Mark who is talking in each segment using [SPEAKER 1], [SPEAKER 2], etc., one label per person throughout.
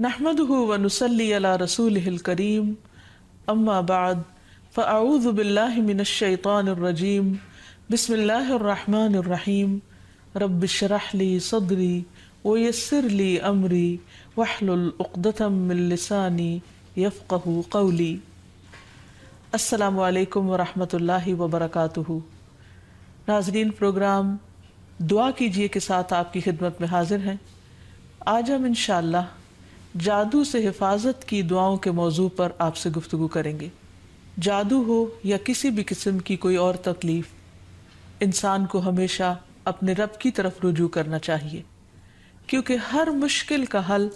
[SPEAKER 1] نحمده ونصلي على رسوله الكريم اما بعد فاعوذ بالله من الشيطان الرجيم بسم الله الرحمن الرحيم رب اشرح لي صدري ويسر لي امري واحلل عقدة من لساني يفقهوا قولي۔ السلام علیکم ورحمۃ اللہ وبرکاتہ۔ ناظرین، پروگرام دعا کیجئے کے ساتھ آپ کی خدمت میں حاضر ہیں۔ آج ہم انشاءاللہ جادو سے حفاظت کی دعاؤں کے موضوع پر آپ سے گفتگو کریں گے۔ جادو ہو یا کسی بھی قسم کی کوئی اور تکلیف، انسان کو ہمیشہ اپنے رب کی طرف رجوع کرنا چاہیے، کیونکہ ہر مشکل کا حل،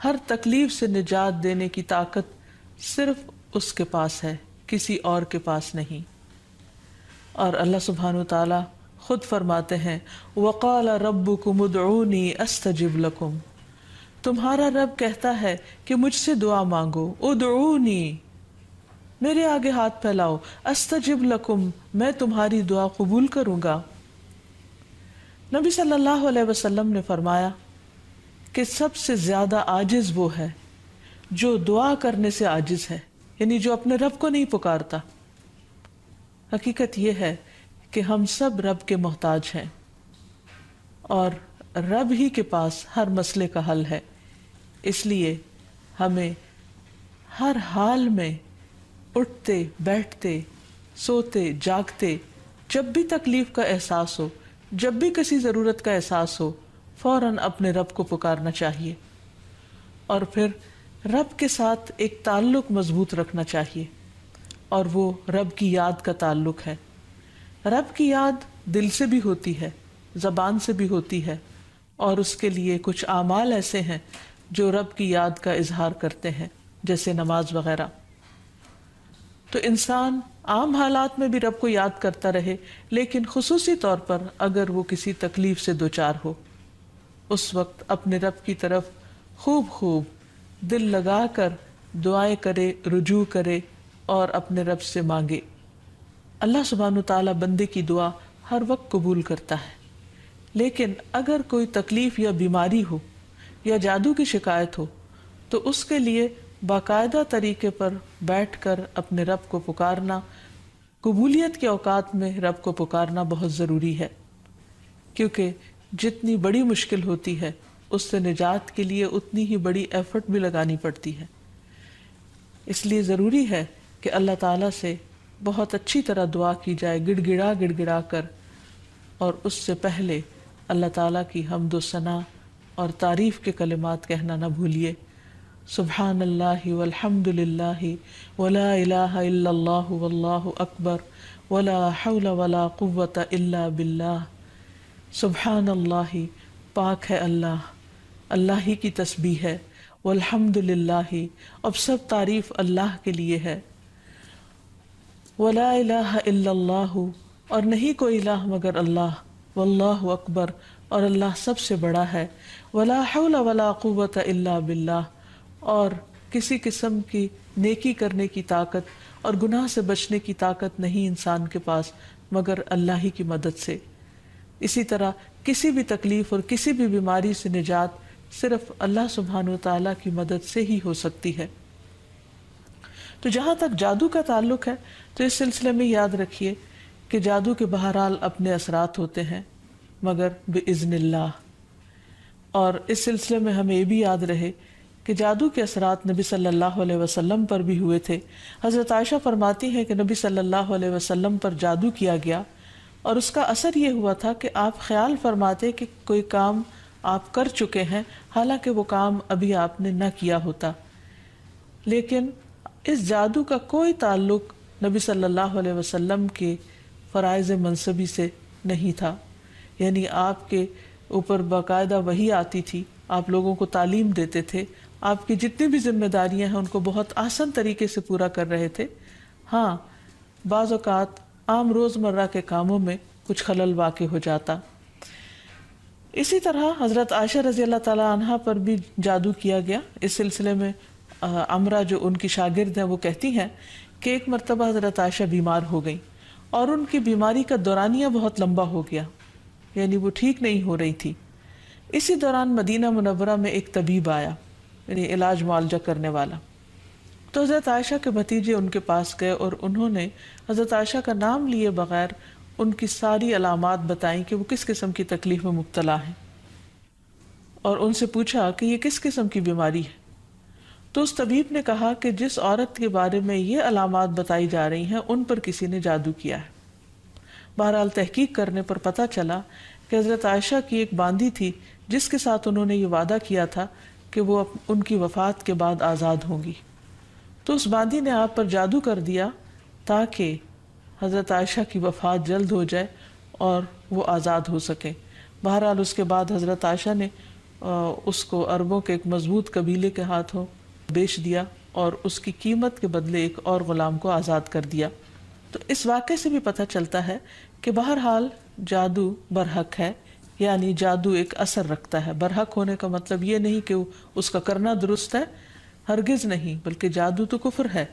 [SPEAKER 1] ہر تکلیف سے نجات دینے کی طاقت صرف اس کے پاس ہے، کسی اور کے پاس نہیں۔ اور اللہ سبحانہ وتعالی خود فرماتے ہیں وَقَالَ رَبُّكُمُ ادْعُونِي أَسْتَجِبْ لَكُمْ، تمہارا رب کہتا ہے کہ مجھ سے دعا مانگو، ادعونی، میرے آگے ہاتھ پھیلاؤ، استجب لکم، میں تمہاری دعا قبول کروں گا۔ نبی صلی اللہ علیہ وسلم نے فرمایا کہ سب سے زیادہ عاجز وہ ہے جو دعا کرنے سے عاجز ہے، یعنی جو اپنے رب کو نہیں پکارتا۔ حقیقت یہ ہے کہ ہم سب رب کے محتاج ہیں اور رب ہی کے پاس ہر مسئلے کا حل ہے۔ اس لیے ہمیں ہر حال میں اٹھتے بیٹھتے سوتے جاگتے جب بھی تکلیف کا احساس ہو، جب بھی کسی ضرورت کا احساس ہو، فوراً اپنے رب کو پکارنا چاہیے اور پھر رب کے ساتھ ایک تعلق مضبوط رکھنا چاہیے، اور وہ رب کی یاد کا تعلق ہے۔ رب کی یاد دل سے بھی ہوتی ہے، زبان سے بھی ہوتی ہے، اور اس کے لیے کچھ اعمال ایسے ہیں جو رب کی یاد کا اظہار کرتے ہیں، جیسے نماز وغیرہ۔ تو انسان عام حالات میں بھی رب کو یاد کرتا رہے، لیکن خصوصی طور پر اگر وہ کسی تکلیف سے دوچار ہو، اس وقت اپنے رب کی طرف خوب دل لگا کر دعائیں کرے، رجوع کرے اور اپنے رب سے مانگے۔ اللہ سبحانہ تعالیٰ بندے کی دعا ہر وقت قبول کرتا ہے، لیکن اگر کوئی تکلیف یا بیماری ہو یا جادو کی شکایت ہو تو اس کے لیے باقاعدہ طریقے پر بیٹھ کر اپنے رب کو پکارنا، قبولیت کے اوقات میں رب کو پکارنا بہت ضروری ہے، کیونکہ جتنی بڑی مشکل ہوتی ہے اس سے نجات کے لیے اتنی ہی بڑی ایفرٹ بھی لگانی پڑتی ہے۔ اس لیے ضروری ہے کہ اللہ تعالیٰ سے بہت اچھی طرح دعا کی جائے، گڑ گڑا کر، اور اس سے پہلے اللہ تعالیٰ کی حمد و ثنا اور تعریف کے کلمات کہنا نہ بھولیے۔ سبحان اللہ والحمد للہ ولا الہ الا اللہ واللہ اکبر ولا حول ولا قوۃ الا باللہ۔ سبحان اللہ، پاک ہے اللہ، اللہ ہی کی تسبیح ہے، والحمد للہ، اب سب تعریف اللہ کے لیے ہے، ولا الہ الا اللہ، اور نہیں کوئی الہ مگر اللہ، واللہ اکبر، اور اللہ سب سے بڑا ہے، ولا حول ولا قوۃ الا باللہ، اور کسی قسم کی نیکی کرنے کی طاقت اور گناہ سے بچنے کی طاقت نہیں انسان کے پاس مگر اللہ ہی کی مدد سے۔ اسی طرح کسی بھی تکلیف اور کسی بھی بیماری سے نجات صرف اللہ سبحانہ وتعالیٰ کی مدد سے ہی ہو سکتی ہے۔ تو جہاں تک جادو کا تعلق ہے تو اس سلسلے میں یاد رکھیے کہ جادو کے بہرحال اپنے اثرات ہوتے ہیں مگر بإذن اللہ، اور اس سلسلے میں ہمیں یہ بھی یاد رہے کہ جادو کے اثرات نبی صلی اللہ علیہ وسلم پر بھی ہوئے تھے۔ حضرت عائشہ فرماتی ہیں کہ نبی صلی اللہ علیہ وسلم پر جادو کیا گیا اور اس کا اثر یہ ہوا تھا کہ آپ خیال فرماتے کہ کوئی کام آپ کر چکے ہیں، حالانکہ وہ کام ابھی آپ نے نہ کیا ہوتا، لیکن اس جادو کا کوئی تعلق نبی صلی اللہ علیہ وسلم کے فرائض منصبی سے نہیں تھا، یعنی آپ کے اوپر باقاعدہ وحی آتی تھی، آپ لوگوں کو تعلیم دیتے تھے، آپ کی جتنی بھی ذمہ داریاں ہیں ان کو بہت آسان طریقے سے پورا کر رہے تھے۔ ہاں، بعض اوقات عام روزمرہ کے کاموں میں کچھ خلل واقع ہو جاتا۔ اسی طرح حضرت عائشہ رضی اللہ تعالیٰ عنہا پر بھی جادو کیا گیا۔ اس سلسلے میں عمرہ جو ان کی شاگرد ہیں وہ کہتی ہیں کہ ایک مرتبہ حضرت عائشہ بیمار ہو گئیں اور ان کی بیماری کا دورانیہ بہت لمبا ہو گیا، یعنی وہ ٹھیک نہیں ہو رہی تھی۔ اسی دوران مدینہ منورہ میں ایک طبیب آیا یعنی علاج معالجہ کرنے والا۔ تو حضرت عائشہ کے بھتیجے ان کے پاس گئے اور انہوں نے حضرت عائشہ کا نام لیے بغیر ان کی ساری علامات بتائیں کہ وہ کس قسم کی تکلیف میں مبتلا ہیں، اور ان سے پوچھا کہ یہ کس قسم کی بیماری ہے۔ تو اس طبیب نے کہا کہ جس عورت کے بارے میں یہ علامات بتائی جا رہی ہیں ان پر کسی نے جادو کیا ہے۔ بہرحال تحقیق کرنے پر پتہ چلا کہ حضرت عائشہ کی ایک باندی تھی جس کے ساتھ انہوں نے یہ وعدہ کیا تھا کہ وہ ان کی وفات کے بعد آزاد ہوں گی۔ تو اس باندی نے آپ پر جادو کر دیا تاکہ حضرت عائشہ کی وفات جلد ہو جائے اور وہ آزاد ہو سکیں۔ بہرحال اس کے بعد حضرت عائشہ نے اس کو عربوں کے ایک مضبوط قبیلے کے ہاتھوں بیچ دیا اور اس کی قیمت کے بدلے ایک اور غلام کو آزاد کر دیا۔ تو اس واقعے سے بھی پتہ چلتا ہے کہ بہرحال جادو برحق ہے، یعنی جادو ایک اثر رکھتا ہے۔ برحق ہونے کا مطلب یہ نہیں کہ اس کا کرنا درست ہے، ہرگز نہیں، بلکہ جادو تو کفر ہے،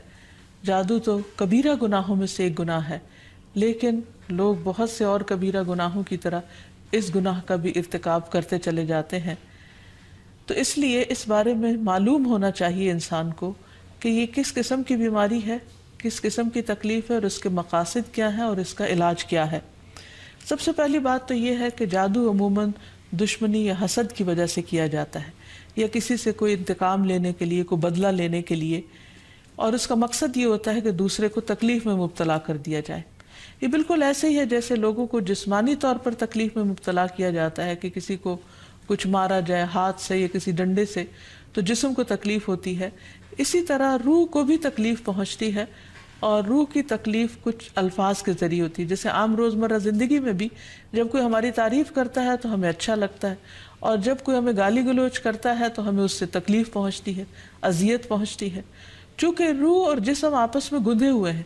[SPEAKER 1] جادو تو کبیرہ گناہوں میں سے ایک گناہ ہے، لیکن لوگ بہت سے اور کبیرہ گناہوں کی طرح اس گناہ کا بھی ارتکاب کرتے چلے جاتے ہیں۔ تو اس لیے اس بارے میں معلوم ہونا چاہیے انسان کو کہ یہ کس قسم کی بیماری ہے، کس قسم کی تکلیف ہے، اور اس کے مقاصد کیا ہیں اور اس کا علاج کیا ہے۔ سب سے پہلی بات تو یہ ہے کہ جادو عموماً دشمنی یا حسد کی وجہ سے کیا جاتا ہے، یا کسی سے کوئی انتقام لینے کے لیے، کوئی بدلہ لینے کے لیے، اور اس کا مقصد یہ ہوتا ہے کہ دوسرے کو تکلیف میں مبتلا کر دیا جائے۔ یہ بالکل ایسے ہی ہے جیسے لوگوں کو جسمانی طور پر تکلیف میں مبتلا کیا جاتا ہے کہ کسی کو کچھ مارا جائے ہاتھ سے یا کسی ڈنڈے سے تو جسم کو تکلیف ہوتی ہے، اسی طرح روح کو بھی تکلیف پہنچتی ہے، اور روح کی تکلیف کچھ الفاظ کے ذریعے ہوتی ہے۔ جیسے عام روزمرہ زندگی میں بھی جب کوئی ہماری تعریف کرتا ہے تو ہمیں اچھا لگتا ہے، اور جب کوئی ہمیں گالی گلوچ کرتا ہے تو ہمیں اس سے تکلیف پہنچتی ہے، اذیت پہنچتی ہے، چونکہ روح اور جسم آپس میں گندھے ہوئے ہیں۔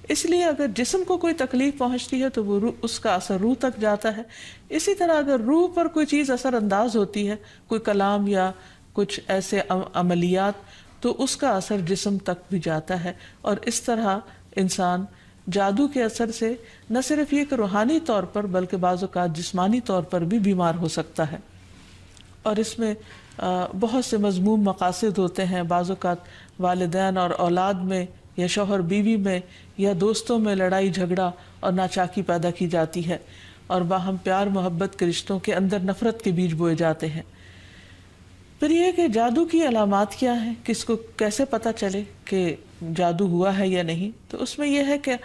[SPEAKER 1] اس لیے اگر جسم کو کوئی تکلیف پہنچتی ہے تو وہ اس کا اثر روح تک جاتا ہے۔ اسی طرح اگر روح پر کوئی چیز اثر انداز ہوتی ہے، کوئی کلام یا کچھ ایسے عملیات، تو اس کا اثر جسم تک بھی جاتا ہے، اور اس طرح انسان جادو کے اثر سے نہ صرف یہ کہ روحانی طور پر بلکہ بعض اوقات جسمانی طور پر بھی بیمار ہو سکتا ہے۔ اور اس میں بہت سے مذموم مقاصد ہوتے ہیں، بعض اوقات والدین اور اولاد میں یا شوہر بیوی میں یا دوستوں میں لڑائی جھگڑا اور ناچاکی پیدا کی جاتی ہے، اور باہم پیار محبت کے رشتوں کے اندر نفرت کے بیج بوئے جاتے ہیں۔ پھر یہ کہ جادو کی علامات کیا ہیں، کس کو کیسے پتہ چلے کہ جادو ہوا ہے یا نہیں، تو اس میں یہ ہے کہ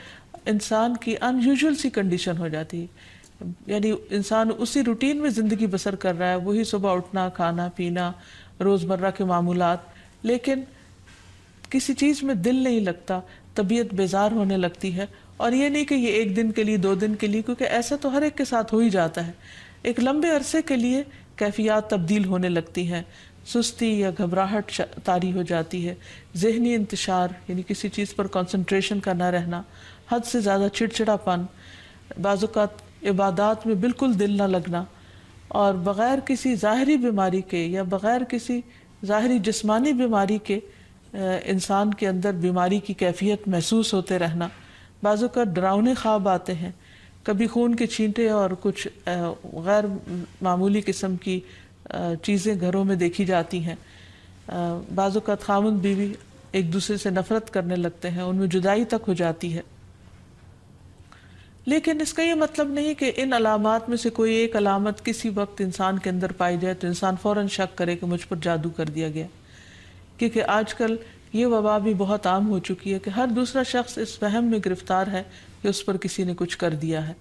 [SPEAKER 1] انسان کی ان یوزول سی کنڈیشن ہو جاتی ہے، یعنی انسان اسی روٹین میں زندگی بسر کر رہا ہے، وہی صبح اٹھنا، کھانا پینا، روزمرہ کے معمولات، لیکن کسی چیز میں دل نہیں لگتا، طبیعت بیزار ہونے لگتی ہے۔ اور یہ نہیں کہ یہ ایک دن کے لیے، 2 دن کے لیے، کیونکہ ایسا تو ہر ایک کے ساتھ ہو ہی جاتا ہے، ایک لمبے عرصے کے لیے کیفیات تبدیل ہونے لگتی ہیں، سستی یا گھبراہٹ طاری ہو جاتی ہے، ذہنی انتشار یعنی کسی چیز پر کنسنٹریشن کا نہ رہنا، حد سے زیادہ چڑچڑاپن، بعض اوقات عبادات میں بالکل دل نہ لگنا، اور بغیر کسی ظاہری بیماری کے یا بغیر کسی ظاہری جسمانی بیماری کے انسان کے اندر بیماری کی کیفیت محسوس ہوتے رہنا، بعض اوقات ڈراؤنے خواب آتے ہیں، کبھی خون کے چھینٹے اور کچھ غیر معمولی قسم کی چیزیں گھروں میں دیکھی جاتی ہیں، بعض اوقات خاوند بیوی ایک دوسرے سے نفرت کرنے لگتے ہیں، ان میں جدائی تک ہو جاتی ہے۔ لیکن اس کا یہ مطلب نہیں کہ ان علامات میں سے کوئی ایک علامت کسی وقت انسان کے اندر پائی جائے تو انسان فوراً شک کرے کہ مجھ پر جادو کر دیا گیا، کیونکہ آج کل یہ وبا بھی بہت عام ہو چکی ہے کہ ہر دوسرا شخص اس وہم میں گرفتار ہے کہ اس پر کسی نے کچھ کر دیا ہے۔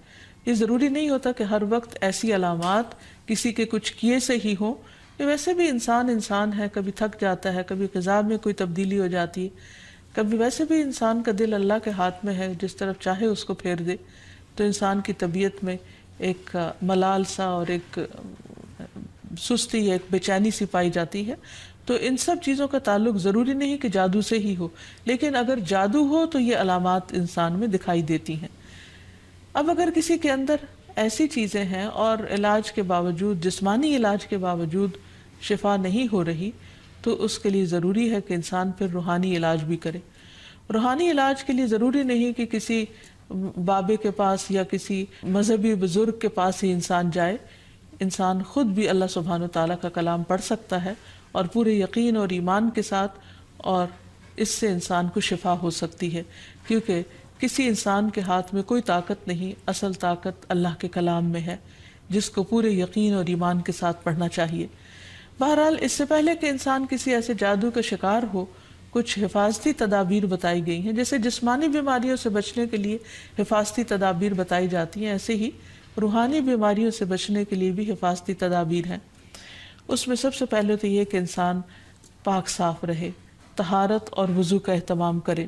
[SPEAKER 1] یہ ضروری نہیں ہوتا کہ ہر وقت ایسی علامات کسی کے کچھ کیے سے ہی ہوں، کہ ویسے بھی انسان ہے، کبھی تھک جاتا ہے، کبھی غذا میں کوئی تبدیلی ہو جاتی ہے، کبھی ویسے بھی انسان کا دل اللہ کے ہاتھ میں ہے، جس طرف چاہے اس کو پھیر دے، تو انسان کی طبیعت میں ایک ملال سا اور ایک سستی یا ایک بے چینی سی پائی جاتی ہے۔ تو ان سب چیزوں کا تعلق ضروری نہیں کہ جادو سے ہی ہو، لیکن اگر جادو ہو تو یہ علامات انسان میں دکھائی دیتی ہیں۔ اب اگر کسی کے اندر ایسی چیزیں ہیں اور علاج کے باوجود، جسمانی علاج کے باوجود شفا نہیں ہو رہی، تو اس کے لیے ضروری ہے کہ انسان پھر روحانی علاج بھی کرے۔ روحانی علاج کے لیے ضروری نہیں کہ کسی بابے کے پاس یا کسی مذہبی بزرگ کے پاس ہی انسان جائے، انسان خود بھی اللہ سبحانہ و تعالیٰ کا کلام پڑھ سکتا ہے اور پورے یقین اور ایمان کے ساتھ، اور اس سے انسان کو شفا ہو سکتی ہے، کیونکہ کسی انسان کے ہاتھ میں کوئی طاقت نہیں، اصل طاقت اللہ کے کلام میں ہے، جس کو پورے یقین اور ایمان کے ساتھ پڑھنا چاہیے۔ بہرحال اس سے پہلے کہ انسان کسی ایسے جادو کا شکار ہو، کچھ حفاظتی تدابیر بتائی گئی ہیں۔ جیسے جسمانی بیماریوں سے بچنے کے لیے حفاظتی تدابیر بتائی جاتی ہیں، ایسے ہی روحانی بیماریوں سے بچنے کے لیے بھی حفاظتی تدابیر ہیں۔ اس میں سب سے پہلے تو یہ کہ انسان پاک صاف رہے، طہارت اور وضو کا اہتمام کرے۔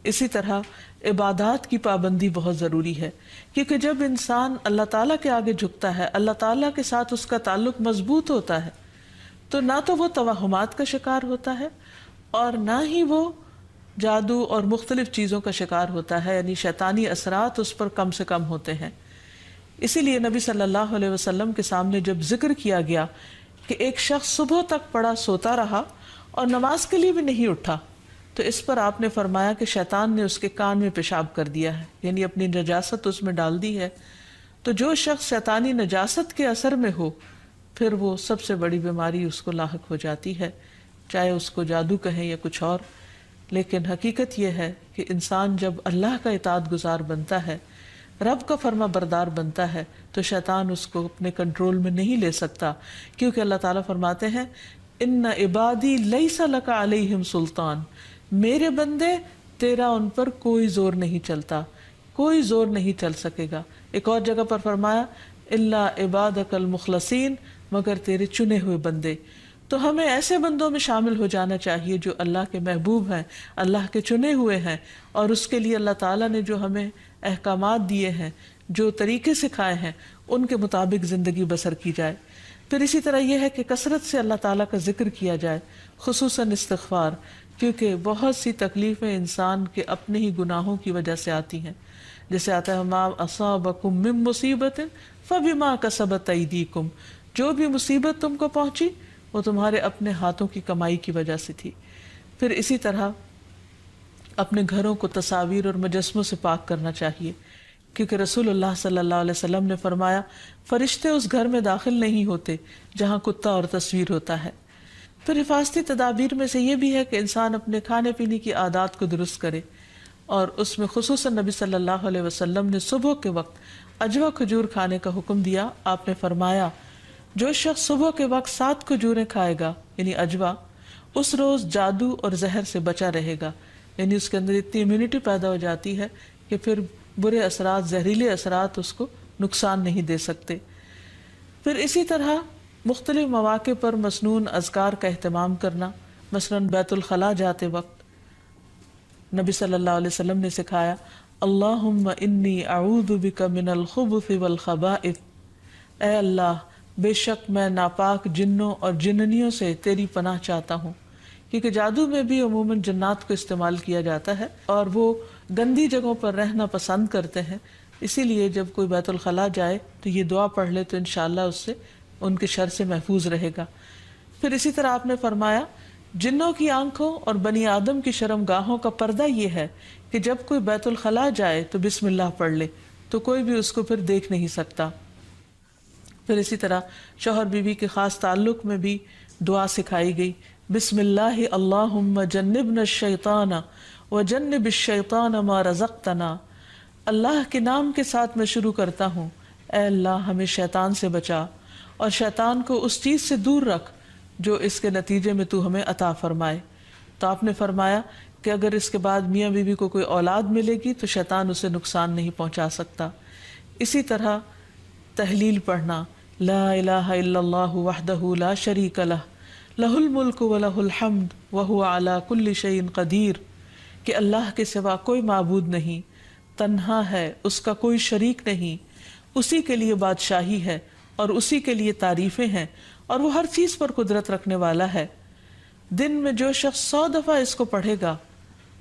[SPEAKER 1] اسی طرح عبادات کی پابندی بہت ضروری ہے، کیونکہ جب انسان اللہ تعالیٰ کے آگے جھکتا ہے، اللہ تعالیٰ کے ساتھ اس کا تعلق مضبوط ہوتا ہے، تو نہ تو وہ توہمات کا شکار ہوتا ہے اور نہ ہی وہ جادو اور مختلف چیزوں کا شکار ہوتا ہے، یعنی شیطانی اثرات اس پر کم سے کم ہوتے ہیں۔ اسی لیے نبی صلی اللہ علیہ وسلم کے سامنے جب ذکر کیا گیا کہ ایک شخص صبح تک پڑا سوتا رہا اور نماز کے لیے بھی نہیں اٹھا، تو اس پر آپ نے فرمایا کہ شیطان نے اس کے کان میں پیشاب کر دیا ہے، یعنی اپنی نجاست اس میں ڈال دی ہے۔ تو جو شخص شیطانی نجاست کے اثر میں ہو، پھر وہ سب سے بڑی بیماری اس کو لاحق ہو جاتی ہے، چاہے اس کو جادو کہیں یا کچھ اور۔ لیکن حقیقت یہ ہے کہ انسان جب اللہ کا اطاعت گزار بنتا ہے، رب کا فرما بردار بنتا ہے، تو شیطان اس کو اپنے کنٹرول میں نہیں لے سکتا، کیونکہ اللہ تعالیٰ فرماتے ہیں ان عبادی لیس لک علیہم سلطان، میرے بندے تیرا ان پر کوئی زور نہیں چلتا، کوئی زور نہیں چل سکے گا۔ ایک اور جگہ پر فرمایا الا عبادک المخلصین، مگر تیرے چنے ہوئے بندے۔ تو ہمیں ایسے بندوں میں شامل ہو جانا چاہیے جو اللہ کے محبوب ہیں، اللہ کے چنے ہوئے ہیں، اور اس کے لیے اللہ تعالیٰ نے جو ہمیں احکامات دیے ہیں، جو طریقے سکھائے ہیں، ان کے مطابق زندگی بسر کی جائے۔ پھر اسی طرح یہ ہے کہ کثرت سے اللہ تعالیٰ کا ذکر کیا جائے، خصوصاً استغفار، کیونکہ بہت سی تکلیفیں انسان کے اپنے ہی گناہوں کی وجہ سے آتی ہیں۔ جیسے آتا ہے ما اصابکم من مصیبت فبما کسبت ایدیکم، جو بھی مصیبت تم کو پہنچی وہ تمہارے اپنے ہاتھوں کی کمائی کی وجہ سے تھی۔ پھر اسی طرح اپنے گھروں کو تصاویر اور مجسموں سے پاک کرنا چاہیے، کیونکہ رسول اللہ صلی اللہ علیہ وسلم نے فرمایا فرشتے اس گھر میں داخل نہیں ہوتے جہاں کتا اور تصویر ہوتا ہے۔ پھر حفاظتی تدابیر میں سے یہ بھی ہے کہ انسان اپنے کھانے پینے کی عادات کو درست کرے، اور اس میں خصوصاً نبی صلی اللہ علیہ وسلم نے صبح کے وقت اجوا کھجور کھانے کا حکم دیا۔ آپ نے فرمایا جو شخص صبح کے وقت 7 کھجوریں کھائے گا، یعنی اجوا، اس روز جادو اور زہر سے بچا رہے گا، یعنی اس کے اندر اتنی امیونٹی پیدا ہو جاتی ہے کہ پھر برے اثرات، زہریلے اثرات اس کو نقصان نہیں دے سکتے۔ پھر اسی طرح مختلف مواقع پر مسنون اذکار کا اہتمام کرنا، مثلاً بیت الخلاء جاتے وقت نبی صلی اللہ علیہ وسلم نے سکھایا اللہم انی اعوذ بک من الخبث والخبائث، اے اللہ بے شک میں ناپاک جنوں اور جننیوں سے تیری پناہ چاہتا ہوں، کیونکہ جادو میں بھی عموماً جنات کو استعمال کیا جاتا ہے اور وہ گندی جگہوں پر رہنا پسند کرتے ہیں، اسی لیے جب کوئی بیت الخلاء جائے تو یہ دعا پڑھ لے تو انشاءاللہ اس سے ان کے شر سے محفوظ رہے گا۔ پھر اسی طرح آپ نے فرمایا جنوں کی آنکھوں اور بنی آدم کی شرم گاہوں کا پردہ یہ ہے کہ جب کوئی بیت الخلاء جائے تو بسم اللہ پڑھ لے، تو کوئی بھی اس کو پھر دیکھ نہیں سکتا۔ پھر اسی طرح شوہر بیوی کے خاص تعلق میں بھی دعا سکھائی گئی، بسم اللہ اللہم جنبنا الشیطان وجنب الشیطان ما رزقتنا، اللہ کے نام کے ساتھ میں شروع کرتا ہوں، اے اللہ ہمیں شیطان سے بچا اور شیطان کو اس چیز سے دور رکھ جو اس کے نتیجے میں تو ہمیں عطا فرمائے۔ تو آپ نے فرمایا کہ اگر اس کے بعد میاں بیوی کو کوئی اولاد ملے گی تو شیطان اسے نقصان نہیں پہنچا سکتا۔ اسی طرح تحلیل پڑھنا، لا الہ الا اللہ وحدہ لا شریک لہ لہ الملک ولہ الحمد وہو علی کل شیء قدیر، کہ اللہ کے سوا کوئی معبود نہیں، تنہا ہے، اس کا کوئی شریک نہیں، اسی کے لیے بادشاہی ہے اور اسی کے لیے تعریفیں ہیں، اور وہ ہر چیز پر قدرت رکھنے والا ہے۔ دن میں جو شخص 100 دفعہ اس کو پڑھے گا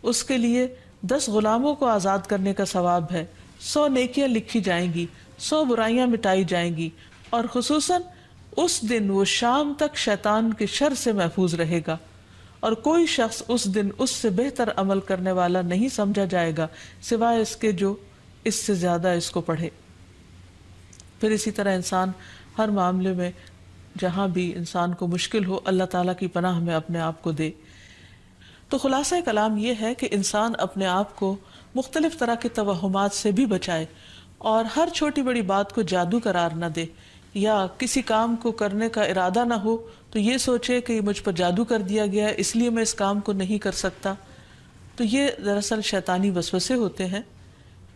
[SPEAKER 1] اس کے لیے 10 غلاموں کو آزاد کرنے کا ثواب ہے، 100 نیکیاں لکھی جائیں گی، 100 برائیاں مٹائی جائیں گی، اور خصوصاً اس دن وہ شام تک شیطان کے شر سے محفوظ رہے گا، اور کوئی شخص اس دن اس سے بہتر عمل کرنے والا نہیں سمجھا جائے گا سوائے اس کے جو اس سے زیادہ اس کو پڑھے۔ پھر اسی طرح انسان ہر معاملے میں جہاں بھی انسان کو مشکل ہو اللہ تعالیٰ کی پناہ میں اپنے آپ کو دے۔ تو خلاصہ کلام یہ ہے کہ انسان اپنے آپ کو مختلف طرح کے توہمات سے بھی بچائے اور ہر چھوٹی بڑی بات کو جادو قرار نہ دے، یا کسی کام کو کرنے کا ارادہ نہ ہو تو یہ سوچے کہ مجھ پر جادو کر دیا گیا ہے اس لیے میں اس کام کو نہیں کر سکتا۔ تو یہ دراصل شیطانی وسوسے ہوتے ہیں،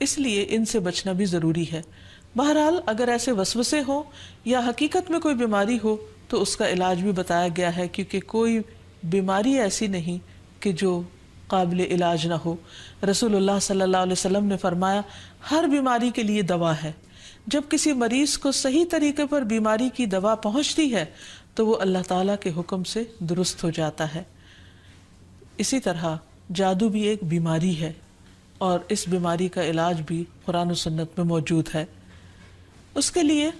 [SPEAKER 1] اس لیے ان سے بچنا بھی ضروری ہے۔ بہرحال اگر ایسے وسوسے ہوں یا حقیقت میں کوئی بیماری ہو تو اس کا علاج بھی بتایا گیا ہے، کیونکہ کوئی بیماری ایسی نہیں کہ جو قابل علاج نہ ہو۔ رسول اللہ صلی اللہ علیہ وسلم نے فرمایا ہر بیماری کے لیے دوا ہے۔ جب کسی مریض کو صحیح طریقے پر بیماری کی دوا پہنچتی ہے تو وہ اللہ تعالیٰ کے حکم سے درست ہو جاتا ہے۔ اسی طرح جادو بھی ایک بیماری ہے اور اس بیماری کا علاج بھی قرآن و سنت میں موجود ہے۔ اس کے لیے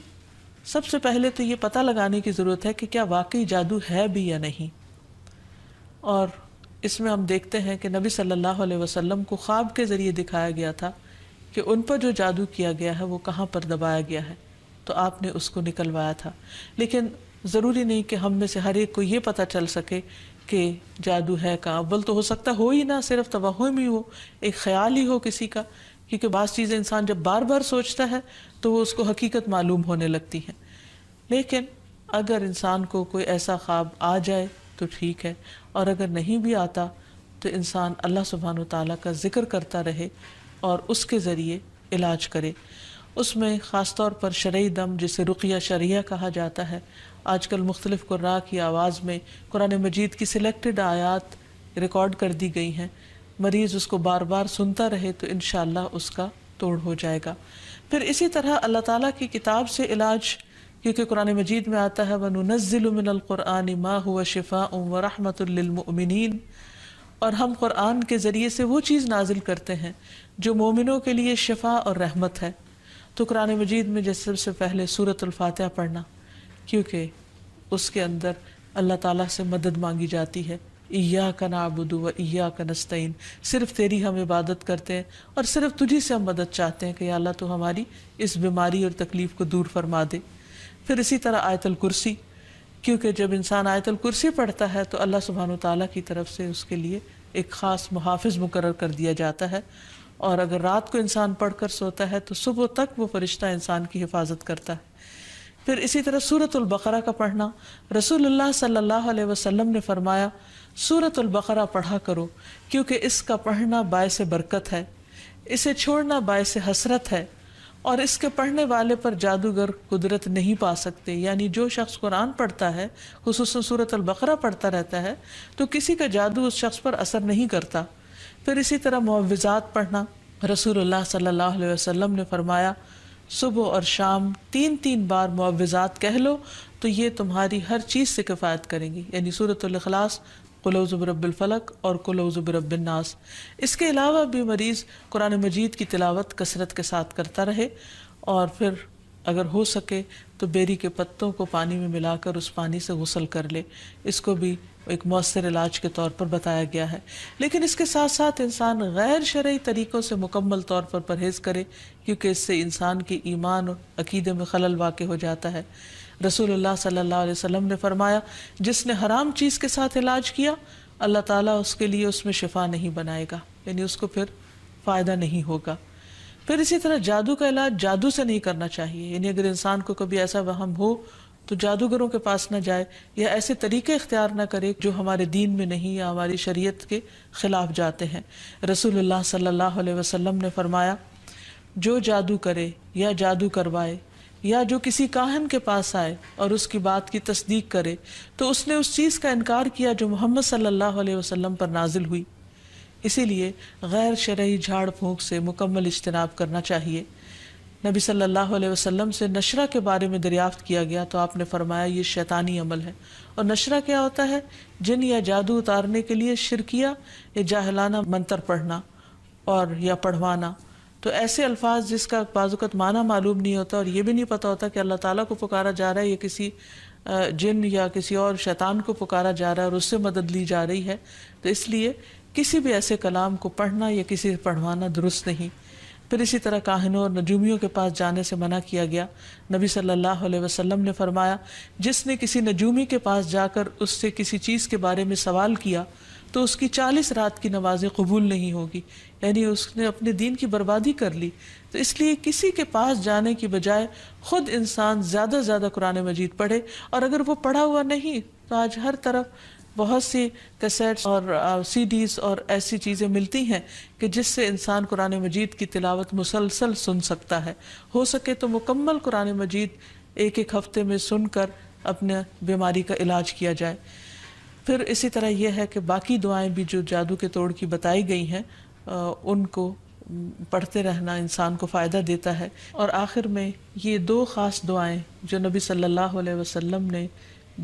[SPEAKER 1] سب سے پہلے تو یہ پتہ لگانے کی ضرورت ہے کہ کیا واقعی جادو ہے بھی یا نہیں۔ اور اس میں ہم دیکھتے ہیں کہ نبی صلی اللہ علیہ وسلم کو خواب کے ذریعے دکھایا گیا تھا کہ ان پر جو جادو کیا گیا ہے وہ کہاں پر دبایا گیا ہے، تو آپ نے اس کو نکلوایا تھا۔ لیکن ضروری نہیں کہ ہم میں سے ہر ایک کو یہ پتہ چل سکے کہ جادو ہے کہاں۔ اول تو ہو سکتا ہو ہی نہ، صرف توہم ہی ہو، ایک خیال ہی ہو کسی کا، کیونکہ بعض چیزیں انسان جب بار بار سوچتا ہے تو وہ اس کو حقیقت معلوم ہونے لگتی ہیں۔ لیکن اگر انسان کو کوئی ایسا خواب آ جائے تو ٹھیک ہے، اور اگر نہیں بھی آتا تو انسان اللہ سبحانہ وتعالیٰ کا ذکر کرتا رہے اور اس کے ذریعے علاج کرے۔ اس میں خاص طور پر شرعی دم جسے رقیہ شرعیہ کہا جاتا ہے، آج کل مختلف قراء کی آواز میں قرآن مجید کی سلیکٹڈ آیات ریکارڈ کر دی گئی ہیں، مریض اس کو بار بار سنتا رہے تو انشاءاللہ اس کا توڑ ہو جائے گا۔ پھر اسی طرح اللہ تعالیٰ کی کتاب سے علاج، کیونکہ قرآن مجید میں آتا ہے وَنُنَزِّلُ مِنَ الْقُرْآنِ مَا هُوَ شِفَاءٌ وَرَحْمَةٌ لِّلْمُؤْمِنِينَ، اور ہم قرآن کے ذریعے سے وہ چیز نازل کرتے ہیں جو مومنوں کے لیے شفا اور رحمت ہے۔ تو قرآن مجید میں جیسے سب سے پہلے سورۃ الفاتحہ پڑھنا، کیونکہ اس کے اندر اللہ تعالیٰ سے مدد مانگی جاتی ہے، ایاک نعبد و ایاک نستعین، صرف تیری ہم عبادت کرتے ہیں اور صرف تجھی سے ہم مدد چاہتے ہیں کہ یا اللہ تو ہماری اس بیماری اور تکلیف کو دور فرما دے۔ پھر اسی طرح آیت الکرسی، کیونکہ جب انسان آیت الکرسی پڑھتا ہے تو اللہ سبحانہ وتعالیٰ کی طرف سے اس کے لیے ایک خاص محافظ مقرر کر دیا جاتا ہے، اور اگر رات کو انسان پڑھ کر سوتا ہے تو صبح تک وہ فرشتہ انسان کی حفاظت کرتا ہے۔ پھر اسی طرح سورۃ البقرہ کا پڑھنا، رسول اللہ صلی اللہ علیہ وسلم نے فرمایا سورۃ البقرہ پڑھا کرو، کیونکہ اس کا پڑھنا باعث برکت ہے، اسے چھوڑنا باعث حسرت ہے، اور اس کے پڑھنے والے پر جادوگر قدرت نہیں پا سکتے۔ یعنی جو شخص قرآن پڑھتا ہے، خصوصاً سورۃ البقرہ پڑھتا رہتا ہے، تو کسی کا جادو اس شخص پر اثر نہیں کرتا۔ پھر اسی طرح معوذات پڑھنا، رسول اللہ صلی اللہ علیہ وسلم نے فرمایا صبح اور شام 3 بار معوذات کہہ لو تو یہ تمہاری ہر چیز سے کفایت کریں گی، یعنی سورۃ الاخلاص، قل اعوذ برب الفلق اور قل اعوذ برب الناس۔ اس کے علاوہ بھی مریض قرآن مجید کی تلاوت کثرت کے ساتھ کرتا رہے، اور پھر اگر ہو سکے تو بیری کے پتوں کو پانی میں ملا کر اس پانی سے غسل کر لے، اس کو بھی ایک مؤثر علاج کے طور پر بتایا گیا ہے۔ لیکن اس کے ساتھ ساتھ انسان غیر شرعی طریقوں سے مکمل طور پر پرہیز کرے، کیونکہ اس سے انسان کے ایمان اور عقیدے میں خلل واقع ہو جاتا ہے۔ رسول اللہ صلی اللہ علیہ وسلم نے فرمایا جس نے حرام چیز کے ساتھ علاج کیا اللہ تعالیٰ اس کے لیے اس میں شفا نہیں بنائے گا، یعنی اس کو پھر فائدہ نہیں ہوگا۔ پھر اسی طرح جادو کا علاج جادو سے نہیں کرنا چاہیے، یعنی اگر انسان کو کبھی ایسا وہم ہو تو جادوگروں کے پاس نہ جائے یا ایسے طریقے اختیار نہ کرے جو ہمارے دین میں نہیں یا ہماری شریعت کے خلاف جاتے ہیں۔ رسول اللہ صلی اللہ علیہ وسلم نے فرمایا جو جادو کرے یا جادو کروائے یا جو کسی کاہن کے پاس آئے اور اس کی بات کی تصدیق کرے تو اس نے اس چیز کا انکار کیا جو محمد صلی اللہ علیہ وسلم پر نازل ہوئی۔ اسی لیے غیر شرعی جھاڑ پھونک سے مکمل اجتناب کرنا چاہیے۔ نبی صلی اللہ علیہ وسلم سے نشرہ کے بارے میں دریافت کیا گیا تو آپ نے فرمایا یہ شیطانی عمل ہے۔ اور نشرہ کیا ہوتا ہے؟ جن یا جادو اتارنے کے لیے شرکیہ یا جاہلانہ منتر پڑھنا اور یا پڑھوانا۔ تو ایسے الفاظ جس کا بعض اوقات معنی معلوم نہیں ہوتا اور یہ بھی نہیں پتہ ہوتا کہ اللہ تعالیٰ کو پکارا جا رہا ہے یا کسی جن یا کسی اور شیطان کو پکارا جا رہا ہے اور اس سے مدد لی جا رہی ہے، تو اس لیے کسی بھی ایسے کلام کو پڑھنا یا کسی سے پڑھوانا درست نہیں۔ پھر اسی طرح کاہنوں اور نجومیوں کے پاس جانے سے منع کیا گیا۔ نبی صلی اللہ علیہ وسلم نے فرمایا جس نے کسی نجومی کے پاس جا کر اس سے کسی چیز کے بارے میں سوال کیا تو اس کی 40 رات کی نمازیں قبول نہیں ہوگی، یعنی اس نے اپنے دین کی بربادی کر لی۔ تو اس لیے کسی کے پاس جانے کی بجائے خود انسان زیادہ سے زیادہ قرآن مجید پڑھے، اور اگر وہ پڑھا ہوا نہیں تو آج ہر طرف بہت سی کیسیٹس اور سی ڈیز اور ایسی چیزیں ملتی ہیں کہ جس سے انسان قرآن مجید کی تلاوت مسلسل سن سکتا ہے۔ ہو سکے تو مکمل قرآن مجید ایک ایک ہفتے میں سن کر اپنے بیماری کا علاج کیا جائے۔ پھر اسی طرح یہ ہے کہ باقی دعائیں بھی جو جادو کے توڑ کی بتائی گئی ہیں ان کو پڑھتے رہنا انسان کو فائدہ دیتا ہے۔ اور آخر میں یہ 2 خاص دعائیں جو نبی صلی اللہ علیہ وسلم نے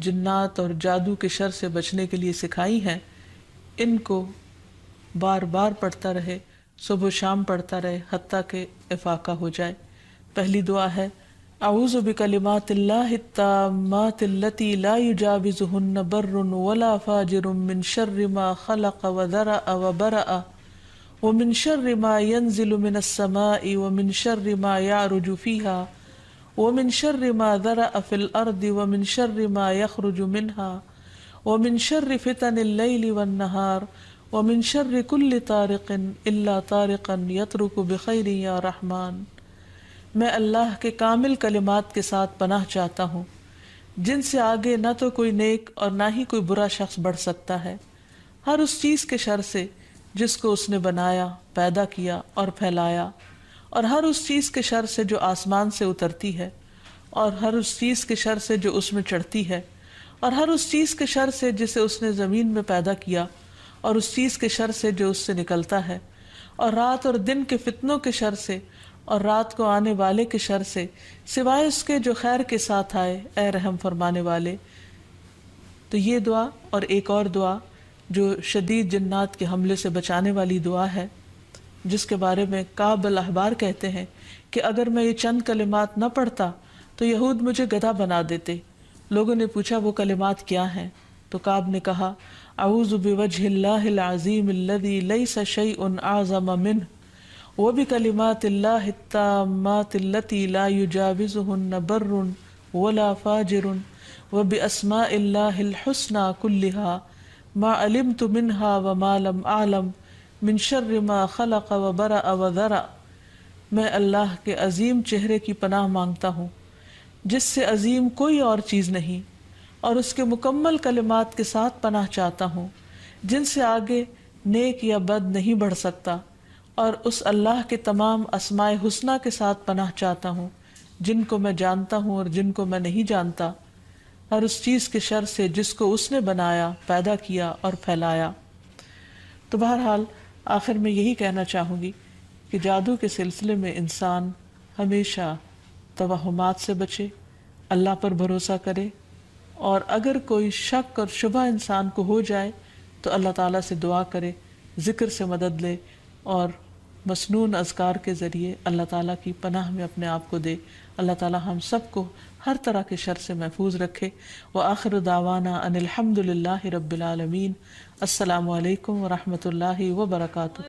[SPEAKER 1] جنات اور جادو کے شر سے بچنے کے لیے سکھائی ہیں، ان کو بار بار پڑھتا رہے، صبح و شام پڑھتا رہے حتیٰ کہ افاقہ ہو جائے۔ پہلی دعا ہے اعوذ بکلمات اللہ التامات التی لا یجاوزہن بر ولا فاجر من شر ما خلق وذرأ وبرأ ومن شر ما ينزل من السماء ومن شر ما يعرج فيها ومن شر ما ذرأ في الأرض ومن شر ما يخرج منها ومن شر فتن الليل والنهار ومن شر كل طارق إلا طارقا يطرق بخير يا رحمن۔ میں اللہ کے کامل کلمات کے ساتھ پناہ چاہتا ہوں جن سے آگے نہ تو کوئی نیک اور نہ ہی کوئی برا شخص بڑھ سکتا ہے، ہر اس چیز کے شر سے جس کو اس نے بنایا، پیدا کیا اور پھیلایا، اور ہر اس چیز کے شر سے جو آسمان سے اترتی ہے، اور ہر اس چیز کے شر سے جو اس میں چڑھتی ہے، اور ہر اس چیز کے شر سے جسے اس نے زمین میں پیدا کیا، اور اس چیز کے شر سے جو اس سے نکلتا ہے، اور رات اور دن کے فتنوں کے شر سے، اور رات کو آنے والے کے شر سے، سوائے اس کے جو خیر کے ساتھ آئے، اے رحم فرمانے والے۔ تو یہ دعا اور ایک اور دعا جو شدید جنات کے حملے سے بچانے والی دعا ہے، جس کے بارے میں کعب الاحبار کہتے ہیں کہ اگر میں یہ چند کلمات نہ پڑھتا تو یہود مجھے گدھا بنا دیتے۔ لوگوں نے پوچھا وہ کلمات کیا ہیں؟ تو کعب نے کہا اعوذ بوجہ اللہ العظیم الذی لیس شیء اعظم منہ وبکلمات اللہ التامات التی لا یجاوزہن بر ولا فاجر وباسماء اللہ الحسنی کلہا ما علمت منها وما لم اعلم من شر ما خلق وبرأ وذرأ۔ میں اللہ کے عظیم چہرے کی پناہ مانگتا ہوں جس سے عظیم کوئی اور چیز نہیں، اور اس کے مکمل کلمات کے ساتھ پناہ چاہتا ہوں جن سے آگے نیک یا بد نہیں بڑھ سکتا، اور اس اللہ کے تمام اسماء حسنہ کے ساتھ پناہ چاہتا ہوں جن کو میں جانتا ہوں اور جن کو میں نہیں جانتا، ہر اس چیز کے شر سے جس کو اس نے بنایا، پیدا کیا اور پھیلایا۔ تو بہرحال آخر میں یہی کہنا چاہوں گی کہ جادو کے سلسلے میں انسان ہمیشہ توہمات سے بچے، اللہ پر بھروسہ کرے، اور اگر کوئی شک اور شبہ انسان کو ہو جائے تو اللہ تعالیٰ سے دعا کرے، ذکر سے مدد لے، اور مسنون اذکار کے ذریعے اللہ تعالیٰ کی پناہ میں اپنے آپ کو دے۔ اللہ تعالیٰ ہم سب کو ہر طرح کے شر سے محفوظ رکھے۔ وآخر دعوانا ان الحمد للہ رب العالمین۔ السلام علیکم ورحمۃ اللہ وبرکاتہ۔